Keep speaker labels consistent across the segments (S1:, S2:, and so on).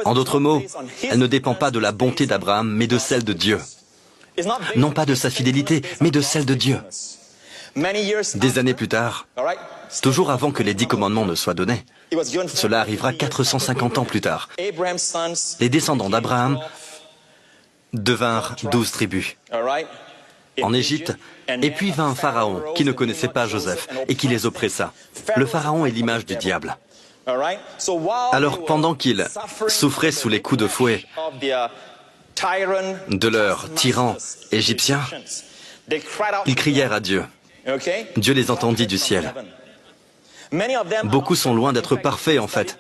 S1: En d'autres mots, elle ne dépend pas de la bonté d'Abraham, mais de celle de Dieu. Non pas de sa fidélité, mais de celle de Dieu. Des années plus tard, toujours avant que les 10 commandements ne soient donnés, cela arrivera 450 ans plus tard. Les descendants d'Abraham devinrent 12 tribus en Égypte, et puis vint un pharaon qui ne connaissait pas Joseph et qui les oppressa. Le pharaon est l'image du diable. Alors pendant qu'ils souffraient sous les coups de fouet de leurs tyrans égyptiens, ils crièrent à Dieu. Dieu les entendit du ciel. Beaucoup sont loin d'être parfaits en fait.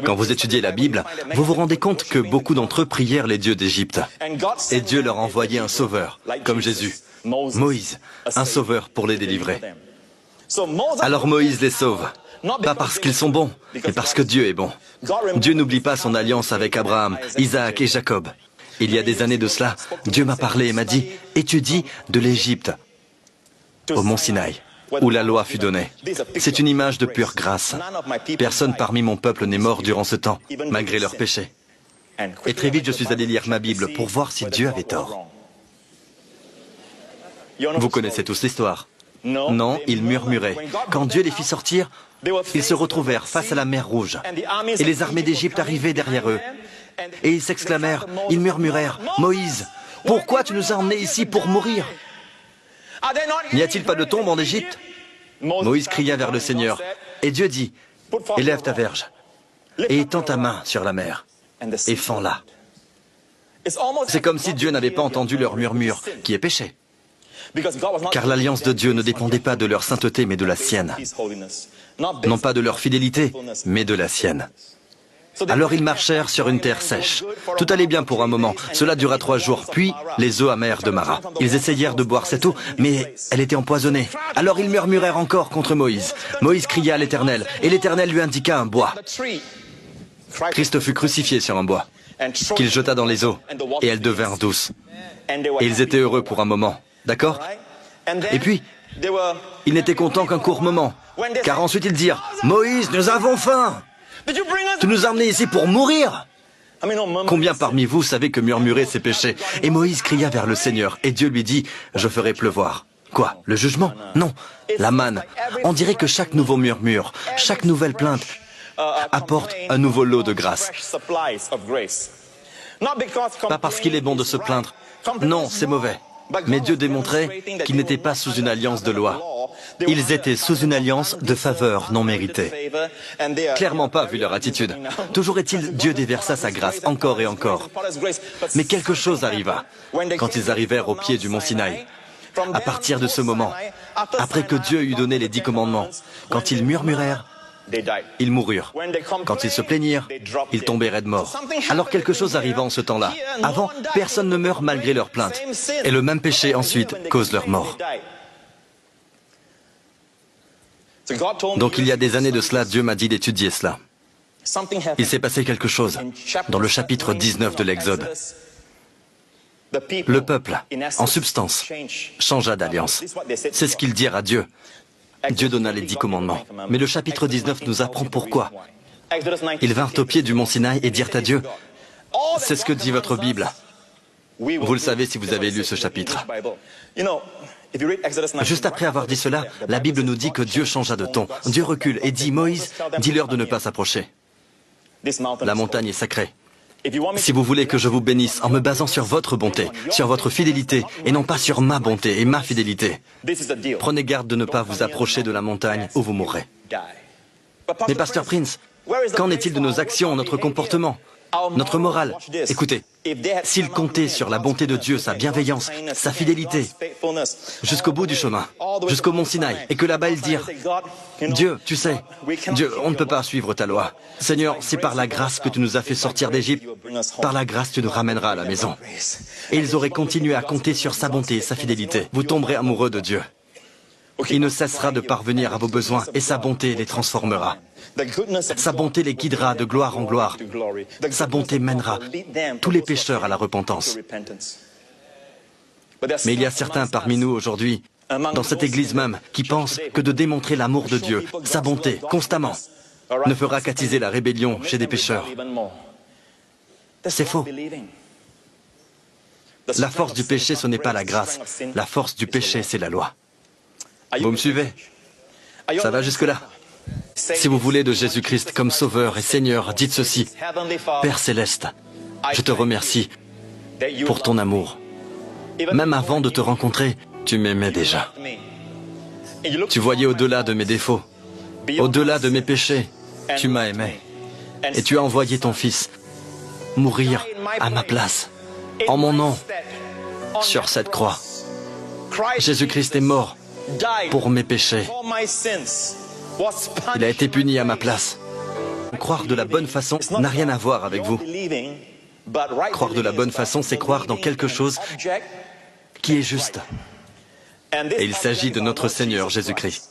S1: Quand vous étudiez la Bible, vous vous rendez compte que beaucoup d'entre eux prièrent les dieux d'Égypte. Et Dieu leur envoyait un sauveur, comme Jésus, Moïse, un sauveur pour les délivrer. Alors Moïse les sauve, pas parce qu'ils sont bons, mais parce que Dieu est bon. Dieu n'oublie pas son alliance avec Abraham, Isaac et Jacob. Il y a des années de cela, Dieu m'a parlé et m'a dit « Étudie de l'Égypte au mont Sinaï, où la loi fut donnée. C'est une image de pure grâce. Personne parmi mon peuple n'est mort durant ce temps, malgré leurs péchés. Et très vite, je suis allé lire ma Bible pour voir si Dieu avait tort. Vous connaissez tous l'histoire. Non, ils murmuraient. Quand Dieu les fit sortir, ils se retrouvèrent face à la mer Rouge. Et les armées d'Égypte arrivaient derrière eux. Et ils s'exclamèrent, ils murmurèrent, « Moïse, pourquoi tu nous as emmenés ici pour mourir ? N'y a-t-il pas de tombe en Égypte ?» Moïse cria vers le Seigneur. Et Dieu dit, « Élève ta verge et étends ta main sur la mer et fends-la. » C'est comme si Dieu n'avait pas entendu leur murmure, qui est péché. Car l'alliance de Dieu ne dépendait pas de leur sainteté, mais de la sienne. Non pas de leur fidélité, mais de la sienne. Alors ils marchèrent sur une terre sèche. Tout allait bien pour un moment. Cela dura 3 jours. Puis, les eaux amères de Mara. Ils essayèrent de boire cette eau, mais elle était empoisonnée. Alors ils murmurèrent encore contre Moïse. Moïse cria à l'Éternel, et l'Éternel lui indiqua un bois. Christ fut crucifié sur un bois, qu'il jeta dans les eaux, et elles devinrent douces. Et ils étaient heureux pour un moment. D'accord ? Et puis, ils n'étaient contents qu'un court moment. Car ensuite ils dirent, « Moïse, nous avons faim ! Tu nous as emmenés ici pour mourir !» Combien parmi vous savez que murmurer c'est péché? Et Moïse cria vers le Seigneur, et Dieu lui dit, « Je ferai pleuvoir. » Quoi? Le jugement? Non, la manne. On dirait que chaque nouveau murmure, chaque nouvelle plainte apporte un nouveau lot de grâce. Pas parce qu'il est bon de se plaindre. Non, c'est mauvais. Mais Dieu démontrait qu'ils n'étaient pas sous une alliance de loi. Ils étaient sous une alliance de faveur non méritée. Clairement pas, vu leur attitude. Toujours est-il, Dieu déversa sa grâce encore et encore. Mais quelque chose arriva quand ils arrivèrent au pied du mont Sinaï. À partir de ce moment, après que Dieu eut donné les 10 commandements, quand ils murmurèrent, ils moururent. Quand ils se plaignirent, ils tombèrent raides morts. Alors quelque chose arriva en ce temps-là. Avant, personne ne meurt malgré leurs plaintes. Et le même péché ensuite cause leur mort. Donc il y a des années de cela, Dieu m'a dit d'étudier cela. Il s'est passé quelque chose dans le chapitre 19 de l'Exode. Le peuple, en substance, changea d'alliance. C'est ce qu'ils dirent à Dieu. Dieu donna les 10 commandements. Mais le chapitre 19 nous apprend pourquoi. Ils vinrent au pied du mont Sinaï et dirent à Dieu, « C'est ce que dit votre Bible. » Vous le savez si vous avez lu ce chapitre. Juste après avoir dit cela, la Bible nous dit que Dieu changea de ton. Dieu recule et dit, « Moïse, dis-leur de ne pas s'approcher. La montagne est sacrée. Si vous voulez que je vous bénisse en me basant sur votre bonté, sur votre fidélité, et non pas sur ma bonté et ma fidélité, prenez garde de ne pas vous approcher de la montagne où vous mourrez. » Mais Pasteur Prince, qu'en est-il de nos actions, notre comportement, notre morale? Écoutez, s'ils comptaient sur la bonté de Dieu, sa bienveillance, sa fidélité, jusqu'au bout du chemin, jusqu'au mont Sinaï, et que là-bas ils dirent, « Dieu, tu sais, Dieu, on ne peut pas suivre ta loi. Seigneur, c'est par la grâce que tu nous as fait sortir d'Égypte, par la grâce tu nous ramèneras à la maison. » Et ils auraient continué à compter sur sa bonté et sa fidélité. Vous tomberez amoureux de Dieu. Il ne cessera de parvenir à vos besoins et sa bonté les transformera. Sa bonté les guidera de gloire en gloire. Sa bonté mènera tous les pécheurs à la repentance. Mais il y a certains parmi nous aujourd'hui, dans cette église même, qui pensent que de démontrer l'amour de Dieu, sa bonté, constamment, ne fera qu'attiser la rébellion chez des pécheurs. C'est faux. La force du péché, ce n'est pas la grâce. La force du péché, c'est la loi. Vous me suivez? Ça va jusque-là? Si vous voulez de Jésus-Christ comme Sauveur et Seigneur, dites ceci. Père Céleste, je te remercie pour ton amour. Même avant de te rencontrer, tu m'aimais déjà. Tu voyais au-delà de mes défauts, au-delà de mes péchés. Tu m'as aimé. Et tu as envoyé ton Fils mourir à ma place, en mon nom, sur cette croix. Jésus-Christ est mort pour mes péchés. Il a été puni à ma place. Croire de la bonne façon n'a rien à voir avec vous. Croire de la bonne façon, c'est croire dans quelque chose qui est juste. Et il s'agit de notre Seigneur Jésus-Christ.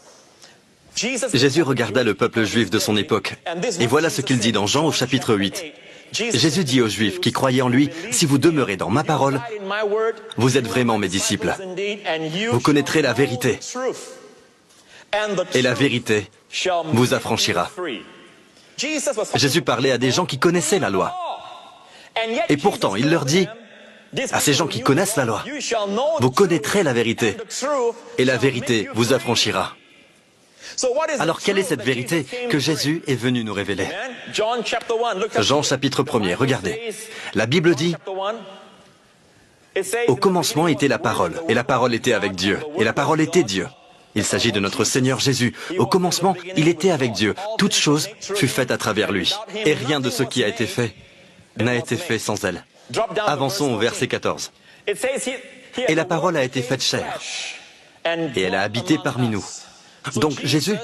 S1: Jésus regarda le peuple juif de son époque. Et voilà ce qu'il dit dans Jean au chapitre 8. Jésus dit aux Juifs qui croyaient en lui, « Si vous demeurez dans ma parole, vous êtes vraiment mes disciples. Vous connaîtrez la vérité. Et la vérité vous affranchira. » Jésus parlait à des gens qui connaissaient la loi. Et pourtant, il leur dit, à ces gens qui connaissent la loi, « Vous connaîtrez la vérité. Et la vérité vous affranchira. » Alors, quelle est cette vérité que Jésus est venu nous révéler? Jean chapitre 1er, regardez. La Bible dit, « Au commencement était la parole, et la parole était avec Dieu, et la parole était Dieu. » Il s'agit de notre Seigneur Jésus. Au commencement, il était avec Dieu. Toute chose fut faite à travers lui. Et rien de ce qui a été fait n'a été fait sans elle. Avançons au verset 14. Et la parole a été faite chair, et elle a habité parmi nous. Donc Jésus,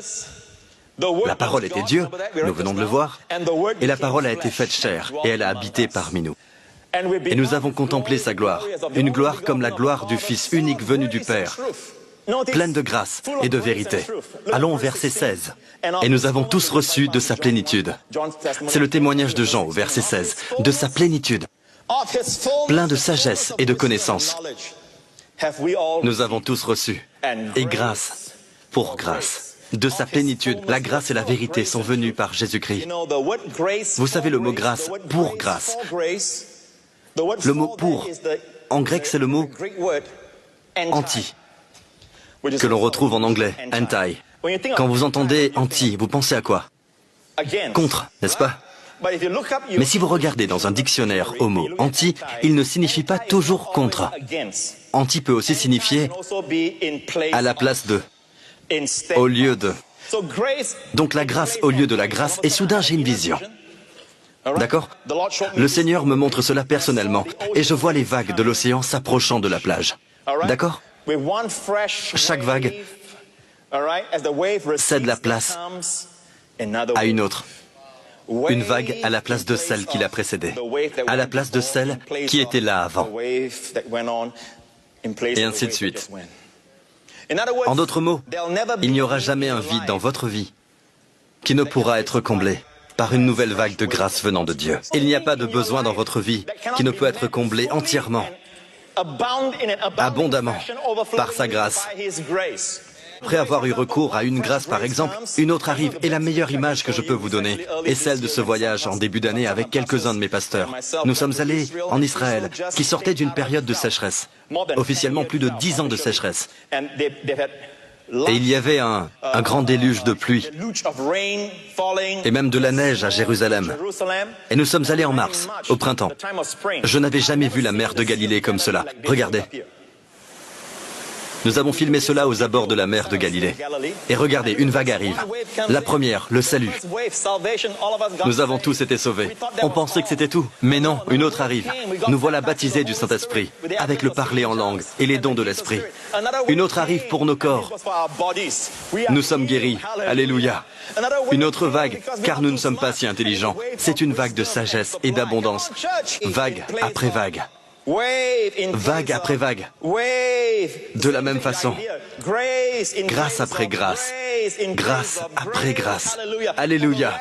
S1: la parole était Dieu, nous venons de le voir, et la parole a été faite chair, et elle a habité parmi nous. Et nous avons contemplé sa gloire, une gloire comme la gloire du Fils unique venu du Père, pleine de grâce et de vérité. Allons au verset 16. Et nous avons tous reçu de sa plénitude. C'est le témoignage de Jean au verset 16, de sa plénitude, plein de sagesse et de connaissance. Nous avons tous reçu, et grâce pour grâce. De sa plénitude, la grâce et la vérité sont venues par Jésus-Christ. Vous savez le mot grâce, pour grâce. Le mot pour, en grec c'est le mot anti, que l'on retrouve en anglais, anti. Quand vous entendez anti, vous pensez à quoi? Contre, n'est-ce pas? Mais si vous regardez dans un dictionnaire au mot anti, il ne signifie pas toujours contre. Anti peut aussi signifier à la place de, au lieu de. Donc la grâce au lieu de la grâce, et soudain j'ai une vision. D'accord? Le Seigneur me montre cela personnellement, et je vois les vagues de l'océan s'approchant de la plage. D'accord? Chaque vague cède la place à une autre. Une vague à la place de celle qui l'a précédée, à la place de celle qui était là avant. Et ainsi de suite. En d'autres mots, il n'y aura jamais un vide dans votre vie qui ne pourra être comblé par une nouvelle vague de grâce venant de Dieu. Il n'y a pas de besoin dans votre vie qui ne peut être comblé entièrement, abondamment, par sa grâce. Après avoir eu recours à une grâce par exemple, une autre arrive et la meilleure image que je peux vous donner est celle de ce voyage en début d'année avec quelques-uns de mes pasteurs. Nous sommes allés en Israël, qui sortait d'une période de sécheresse, officiellement plus de 10 ans de sécheresse. Et il y avait un grand déluge de pluie et même de la neige à Jérusalem. Et nous sommes allés en mars, au printemps. Je n'avais jamais vu la mer de Galilée comme cela. Regardez. Nous avons filmé cela aux abords de la mer de Galilée. Et regardez, une vague arrive. La première, le salut. Nous avons tous été sauvés. On pensait que c'était tout. Mais non, une autre arrive. Nous voilà baptisés du Saint-Esprit, avec le parler en langue et les dons de l'Esprit. Une autre arrive pour nos corps. Nous sommes guéris. Alléluia. Une autre vague, car nous ne sommes pas si intelligents. C'est une vague de sagesse et d'abondance. Vague après vague. Vague après vague, de la même façon, grâce après grâce, grâce après grâce, alléluia,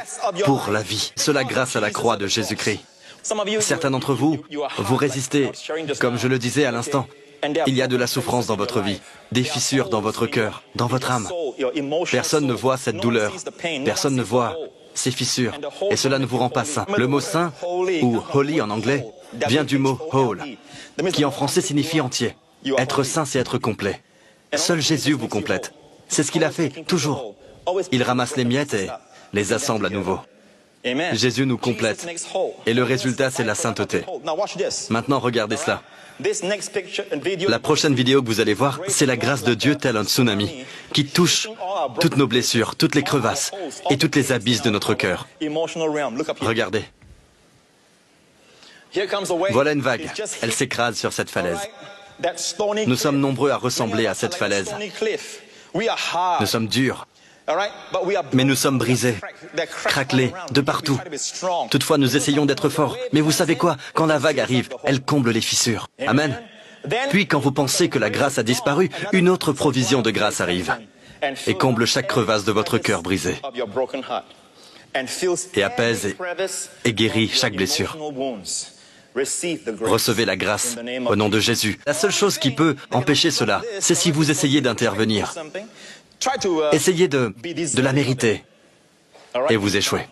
S1: pour la vie, cela grâce à la croix de Jésus-Christ. Certains d'entre vous, vous résistez, comme je le disais à l'instant, il y a de la souffrance dans votre vie, des fissures dans votre cœur, dans votre âme. Personne ne voit cette douleur, personne ne voit ces fissures, et cela ne vous rend pas saint. Le mot saint, ou holy en anglais, vient du mot whole, qui en français signifie entier. Être saint, c'est être complet. Seul Jésus vous complète. C'est ce qu'il a fait, toujours. Il ramasse les miettes et les assemble à nouveau. Jésus nous complète. Et le résultat, c'est la sainteté. Maintenant, regardez cela. La prochaine vidéo que vous allez voir, c'est la grâce de Dieu tel un tsunami, qui touche toutes nos blessures, toutes les crevasses et toutes les abysses de notre cœur. Regardez. Voilà une vague. Elle s'écrase sur cette falaise. Nous sommes nombreux à ressembler à cette falaise. Nous sommes durs. Mais nous sommes brisés, craquelés, de partout. Toutefois, nous essayons d'être forts. Mais vous savez quoi? Quand la vague arrive, elle comble les fissures. Amen. Puis, quand vous pensez que la grâce a disparu, une autre provision de grâce arrive et comble chaque crevasse de votre cœur brisé et apaise et guérit chaque blessure. Recevez la grâce au nom de Jésus. La seule chose qui peut empêcher cela, c'est si vous essayez d'intervenir. Essayez de la mériter et vous échouez.